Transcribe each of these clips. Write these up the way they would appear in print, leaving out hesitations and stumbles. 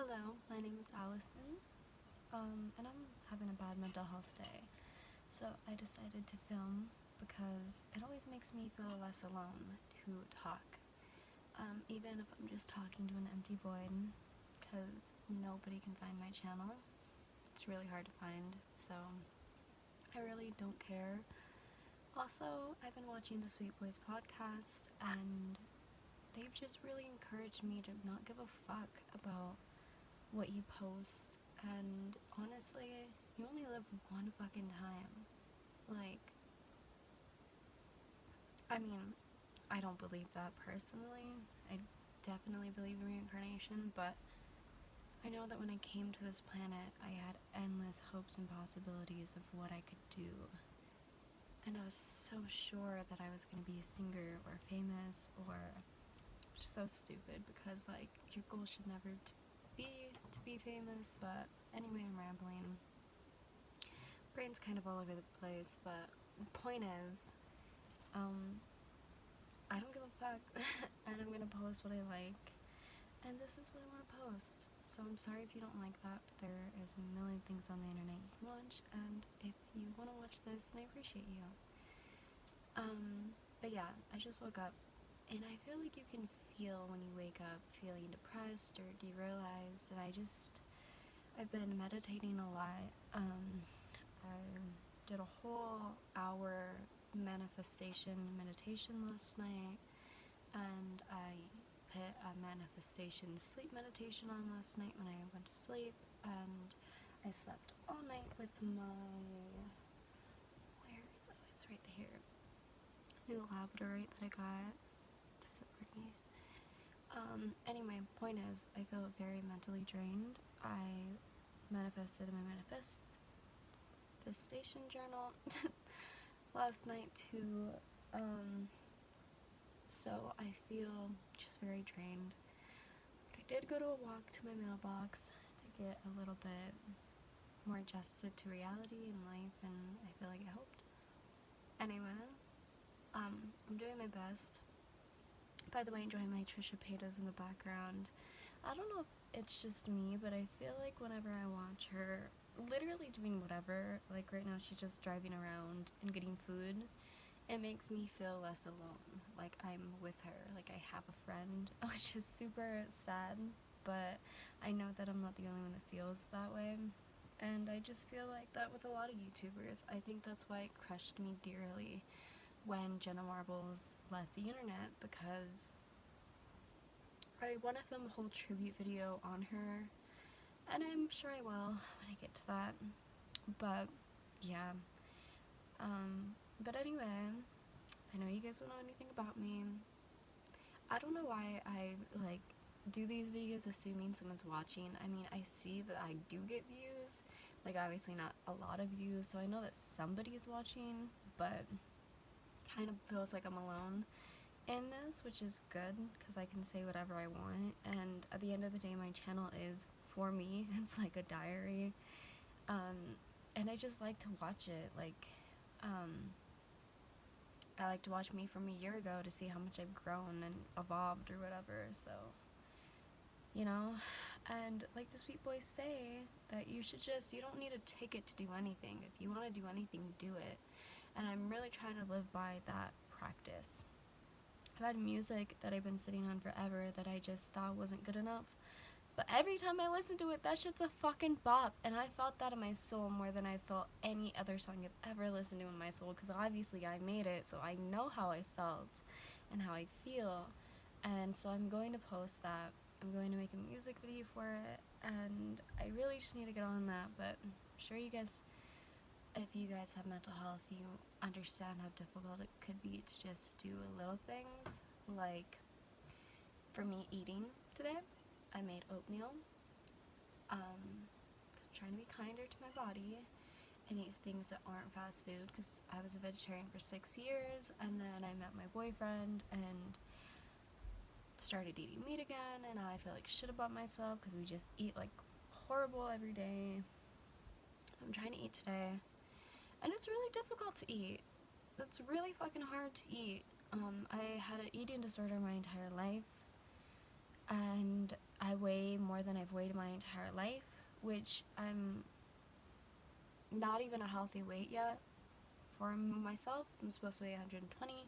Hello, my name is Allison, and I'm having a bad mental health day. So I decided to film because it always makes me feel less alone to talk. Even if I'm just talking to an empty void, because nobody can find my channel. It's really hard to find, so I really don't care. Also, I've been watching the Sweet Boys podcast, and they've just really encouraged me to not give a fuck about what you post, and honestly, you only live one fucking time. Like, I mean, I don't believe that personally. I definitely believe in reincarnation, but I know that when I came to this planet, I had endless hopes and possibilities of what I could do. And I was so sure that I was going to be a singer or famous or just so stupid because, like, your goal should never be famous, but anyway, I'm rambling. Brain's kind of all over the place, but the point is, I don't give a fuck, and I'm gonna post what I like, and this is what I want to post. So I'm sorry if you don't like that, but there is a million things on the internet you can watch, and if you want to watch this, then I appreciate you. But yeah, I just woke up, and I feel like you can feel when you wake up feeling depressed or demoralized, and I've been meditating a lot. I did a whole hour meditation last night, and I put a manifestation sleep meditation on last night when I went to sleep, and I slept all night with my, where is it? It's right here. New labradorite that I got. It's so pretty. Anyway, point is, I feel very mentally drained. I manifested my manifestation journal last night too. So I feel just very drained. I did go to a walk to my mailbox to get a little bit more adjusted to reality and life, and I feel like it helped. Anyway, I'm doing my best. By the way, enjoying my Trisha Paytas in the background. I don't know if it's just me, but I feel like whenever I watch her literally doing whatever, like right now she's just driving around and getting food, it makes me feel less alone. Like I'm with her, like I have a friend, which is super sad, but I know that I'm not the only one that feels that way. And I just feel like that with a lot of YouTubers. I think that's why it crushed me dearly when Jenna Marbles left the internet, because I want to film a whole tribute video on her, and I'm sure I will when I get to that. But yeah, but anyway, I know you guys don't know anything about me. I don't know why I like do these videos assuming someone's watching. I mean, I see that I do get views, like obviously not a lot of views, so I know that somebody's watching, but kind of feels like I'm alone in this, which is good because I can say whatever I want, and at the end of the day my channel is for me. It's like a diary, and I just like to watch it. Like, I like to watch me from a year ago to see how much I've grown and evolved or whatever, so, you know. And like the Sweet Boys say, that you don't need a ticket to do anything. If you want to do anything, do it. And I'm really trying to live by that practice. I've had music that I've been sitting on forever that I just thought wasn't good enough, but every time I listen to it, that shit's a fucking bop, and I felt that in my soul more than I felt any other song I've ever listened to in my soul, because obviously I made it, so I know how I felt and how I feel, and so I'm going to post that. I'm going to make a music video for it, and I really just need to get on that, but I'm sure you guys, if you guys have mental health, you understand how difficult it could be to just do little things, like for me eating today. I made oatmeal. I'm trying to be kinder to my body and eat things that aren't fast food, because I was a vegetarian for 6 years, and then I met my boyfriend and started eating meat again, and now I feel like shit about myself because we just eat like horrible every day. I'm trying to eat today, and it's really difficult to eat. It's really fucking hard to eat. I had an eating disorder my entire life, and I weigh more than I've weighed my entire life, which I'm not even a healthy weight yet for myself. I'm supposed to weigh 120,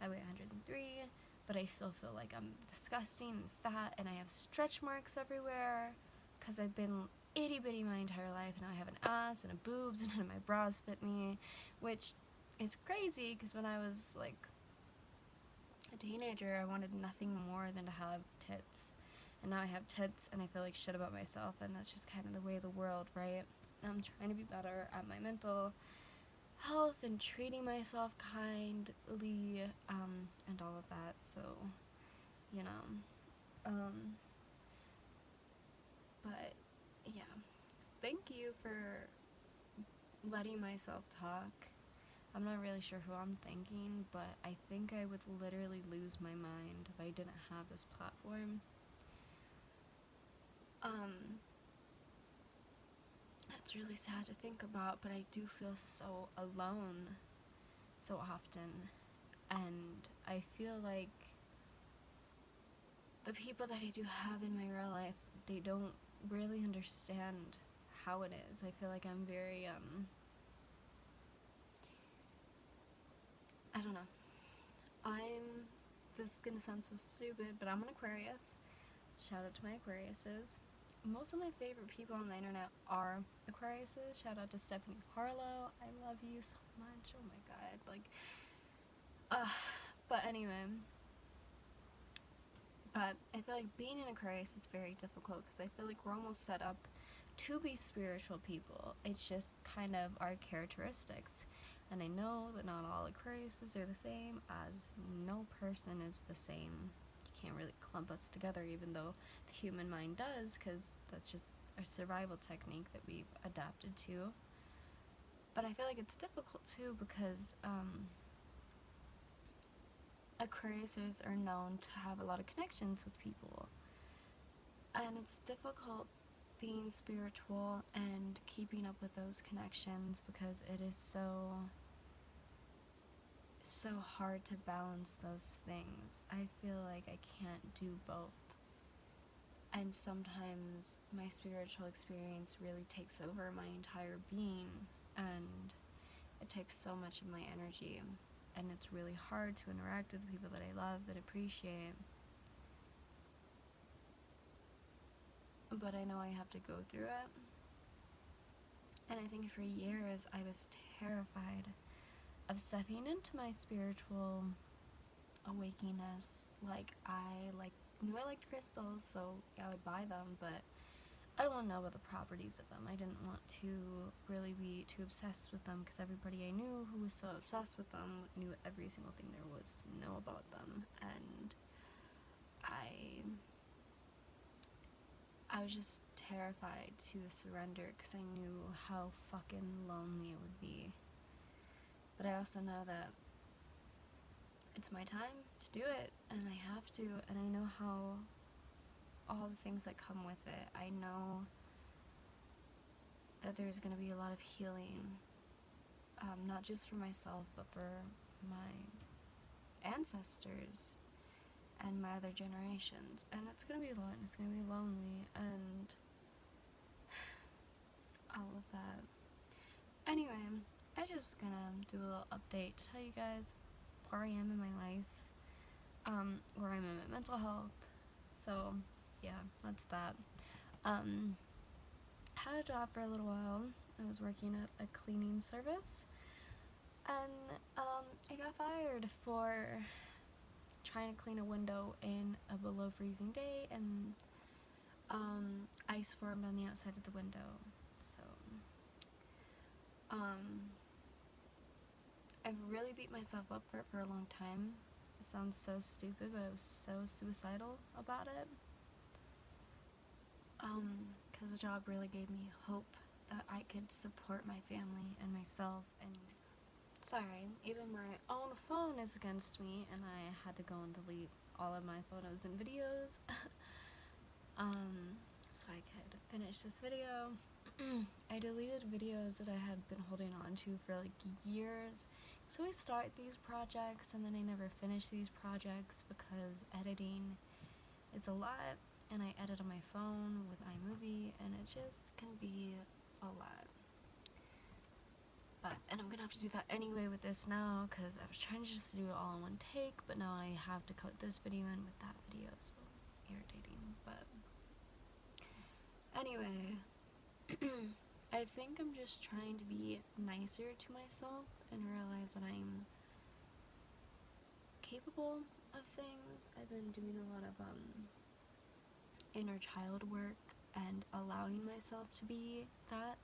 I weigh 103, but I still feel like I'm disgusting and fat, and I have stretch marks everywhere because I've been itty bitty my entire life. Now I have an ass and a boobs, and none of my bras fit me, which is crazy because when I was like a teenager, I wanted nothing more than to have tits, and now I have tits and I feel like shit about myself, and that's just kind of the way of the world, right? I'm trying to be better at my mental health and treating myself kindly, and all of that, so, you know, but, yeah, thank you for letting myself talk. I'm not really sure who I'm thanking, but I think I would literally lose my mind if I didn't have this platform. It's really sad to think about, but I do feel so alone so often, and I feel like the people that I do have in my real life, they don't really understand how it is. I feel like I'm very, I don't know. This is gonna sound so stupid, but I'm an Aquarius. Shout out to my Aquariuses. Most of my favorite people on the internet are Aquariuses. Shout out to Stephanie Harlow. I love you so much. Oh my god. But anyway. But I feel like being an Aquarius is very difficult because I feel like we're almost set up to be spiritual people. It's just kind of our characteristics. And I know that not all Aquariuses are the same, as no person is the same. You can't really clump us together, even though the human mind does, because that's just a survival technique that we've adapted to. But I feel like it's difficult too because Aquariuses are known to have a lot of connections with people. And it's difficult being spiritual and keeping up with those connections because it is so hard to balance those things. I feel like I can't do both. And sometimes my spiritual experience really takes over my entire being, and it takes so much of my energy, and it's really hard to interact with the people that I love and appreciate. But I know I have to go through it. And I think for years I was terrified of stepping into my spiritual awakeness. I knew I liked crystals, so I would buy them, but I don't want to know about the properties of them. I didn't want to really be too obsessed with them because everybody I knew who was so obsessed with them knew every single thing there was to know about them, and I was just terrified to surrender because I knew how fucking lonely it would be. But I also know that it's my time to do it, and I have to, and I know how all the things that come with it. I know that there's going to be a lot of healing, not just for myself, but for my ancestors and my other generations, and it's going to be a lot, and it's going to be lonely, and all of that. Anyway, I'm just gonna do a little update to tell you guys where I am in my life, where I'm in my mental health. So yeah, that's that. Had a job for a little while. I was working at a cleaning service, and I got fired for trying to clean a window in a below freezing day, and ice formed on the outside of the window. So I've really beat myself up for it for a long time. It sounds so stupid, but I was so suicidal about it. Because the job really gave me hope that I could support my family and myself, and sorry, even my own phone is against me, and I had to go and delete all of my photos and videos, so I could finish this video. I deleted videos that I had been holding on to for like years. So I start these projects and then I never finish these projects because editing is a lot, and I edit on my phone with iMovie, and it just can be a lot. And I'm gonna have to do that anyway with this now, because I was trying to just do it all in one take, but now I have to cut this video in with that video, so irritating. But anyway, I think I'm just trying to be nicer to myself and realize that I'm capable of things. I've been doing a lot of inner child work and allowing myself to be that.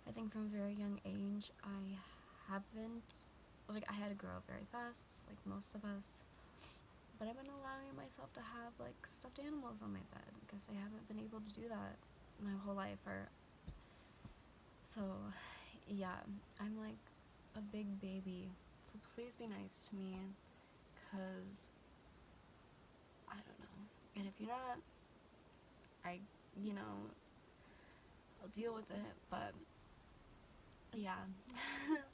I think from a very young age, I haven't, like, I had to grow up very fast, like most of us, but I've been allowing myself to have, like, stuffed animals on my bed, because I haven't been able to do that my whole life, so, yeah, I'm, like, a big baby, so please be nice to me, because, I don't know, and if you're not, I'll deal with it, but yeah,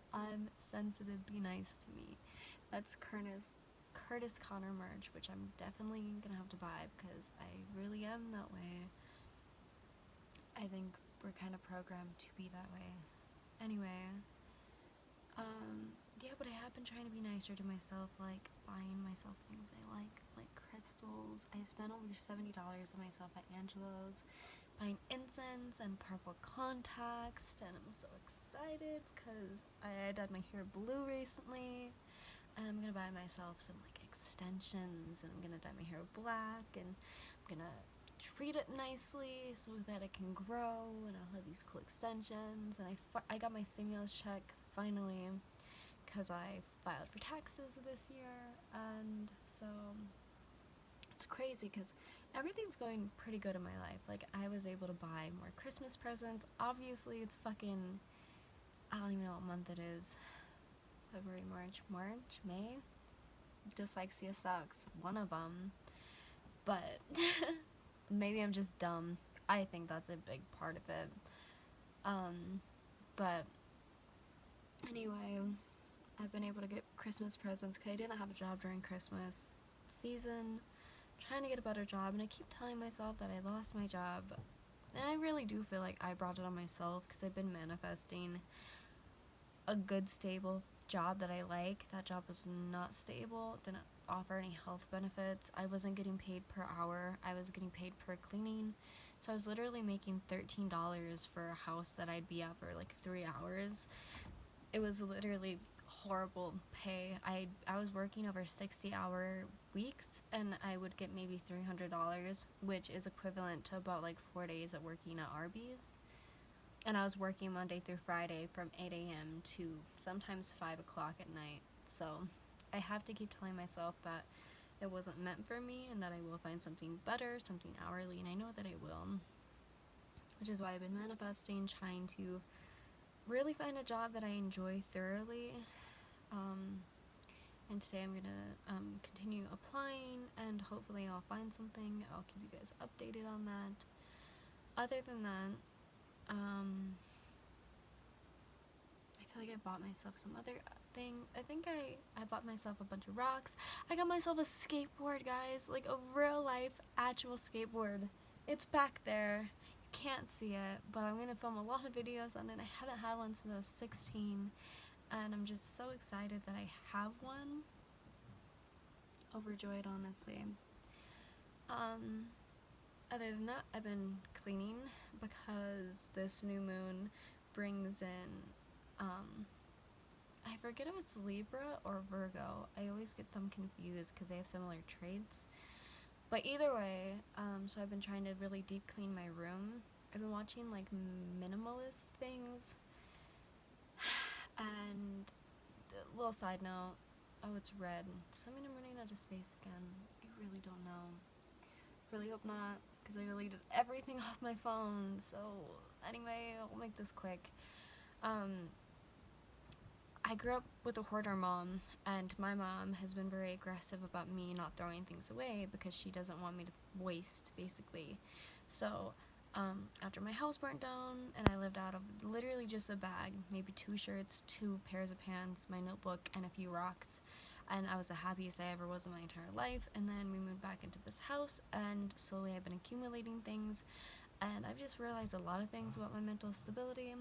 I'm sensitive, be nice to me. That's Curtis Connor merch, which I'm definitely gonna have to buy because I really am that way. I think we're kind of programmed to be that way. Anyway, yeah, but I have been trying to be nicer to myself, like buying myself things I like crystals. I spent over $70 on myself at Angelo's, buying incense and purple contacts, and I'm so excited because I dyed my hair blue recently, and I'm gonna buy myself some like extensions, and I'm gonna dye my hair black, and I'm gonna treat it nicely so that it can grow, and I'll have these cool extensions. And I got my stimulus check finally because I filed for taxes this year, and so it's crazy because everything's going pretty good in my life. Like, I was able to buy more Christmas presents. Obviously, it's fucking, I don't even know what month it is. February, March, May? Dyslexia sucks. One of them. But maybe I'm just dumb. I think that's a big part of it. But anyway, I've been able to get Christmas presents because I didn't have a job during Christmas season. Trying to get a better job, and I keep telling myself that I lost my job, and I really do feel like I brought it on myself because I've been manifesting a good stable job that I like. That job was not stable, didn't offer any health benefits. I wasn't getting paid per hour, I was getting paid per cleaning, so I was literally making $13 for a house that I'd be at for like 3 hours. It was literally horrible pay. I was working over 60-hour weeks, and I would get maybe $300, which is equivalent to about like 4 days of working at Arby's. And I was working Monday through Friday from 8 a.m. to sometimes 5 o'clock at night. So I have to keep telling myself that it wasn't meant for me, and that I will find something better, something hourly, and I know that I will. Which is why I've been manifesting, trying to really find a job that I enjoy thoroughly. And today I'm gonna continue applying, and hopefully I'll find something. I'll keep you guys updated on that. Other than that, I feel like I bought myself some other things. I think I bought myself a bunch of rocks. I got myself a skateboard, guys, like a real life actual skateboard. It's back there. You can't see it, but I'm gonna film a lot of videos on it. I haven't had one since I was 16, and I'm just so excited that I have one. Overjoyed, honestly. Other than that, I've been cleaning because this new moon brings in, I forget if it's Libra or Virgo. I always get them confused because they have similar traits. But either way, so I've been trying to really deep clean my room. I've been watching like minimalist things. And a little side note, oh, it's red. Does that mean I'm running out of space again? I really don't know. Really hope not, because I deleted everything off my phone. So anyway, I'll make this quick. I grew up with a hoarder mom, and my mom has been very aggressive about me not throwing things away because she doesn't want me to waste, basically. So after my house burnt down and I lived out of literally just a bag, maybe 2 shirts, 2 pairs of pants, my notebook, and a few rocks, and I was the happiest I ever was in my entire life. And then we moved back into this house, and slowly I've been accumulating things, and I've just realized a lot of things about my mental stability.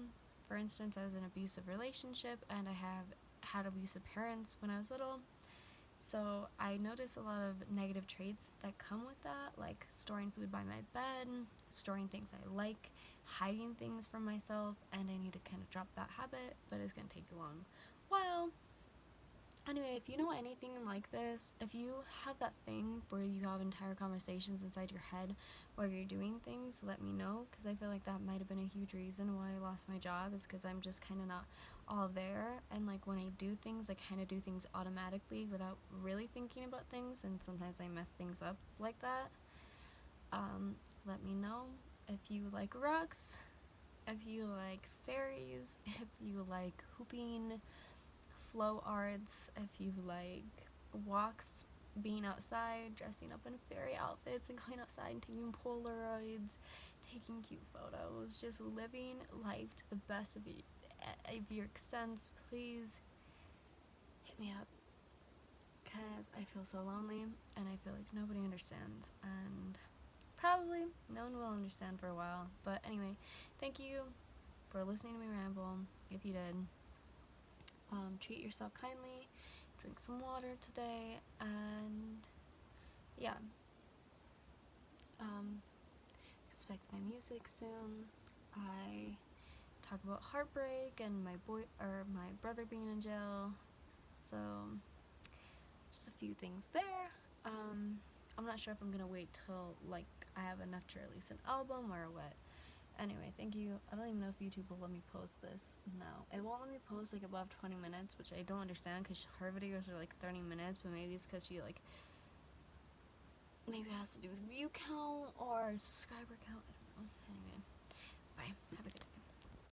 For instance, I was in an abusive relationship, and I have had abusive parents when I was little. So I notice a lot of negative traits that come with that, like storing food by my bed, storing things I like, hiding things from myself, and I need to kind of drop that habit, but it's going to take a long while. Anyway, if you know anything like this, if you have that thing where you have entire conversations inside your head while you're doing things, let me know, because I feel like that might have been a huge reason why I lost my job, is because I'm just kind of not all there, and like when I do things, I kind of do things automatically without really thinking about things, and sometimes I mess things up like that. Let me know if you like rocks, if you like fairies, if you like hooping, flow arts, if you like walks, being outside, dressing up in fairy outfits and going outside and taking Polaroids, taking cute photos, just living life to the best of your extent, please hit me up, because I feel so lonely and I feel like nobody understands, and probably no one will understand for a while. But anyway, thank you for listening to me ramble. If you did, treat yourself kindly, drink some water today, and yeah, expect my music soon. I talk about heartbreak and my brother being in jail, so just a few things there. I'm not sure if I'm gonna wait till like I have enough to release an album or what. Anyway, thank you. I don't even know if YouTube will let me post this now. It won't let me post like above 20 minutes, which I don't understand, because her videos are like 30 minutes, but maybe it's because she like, maybe it has to do with view count or subscriber count, I don't know. Anyway,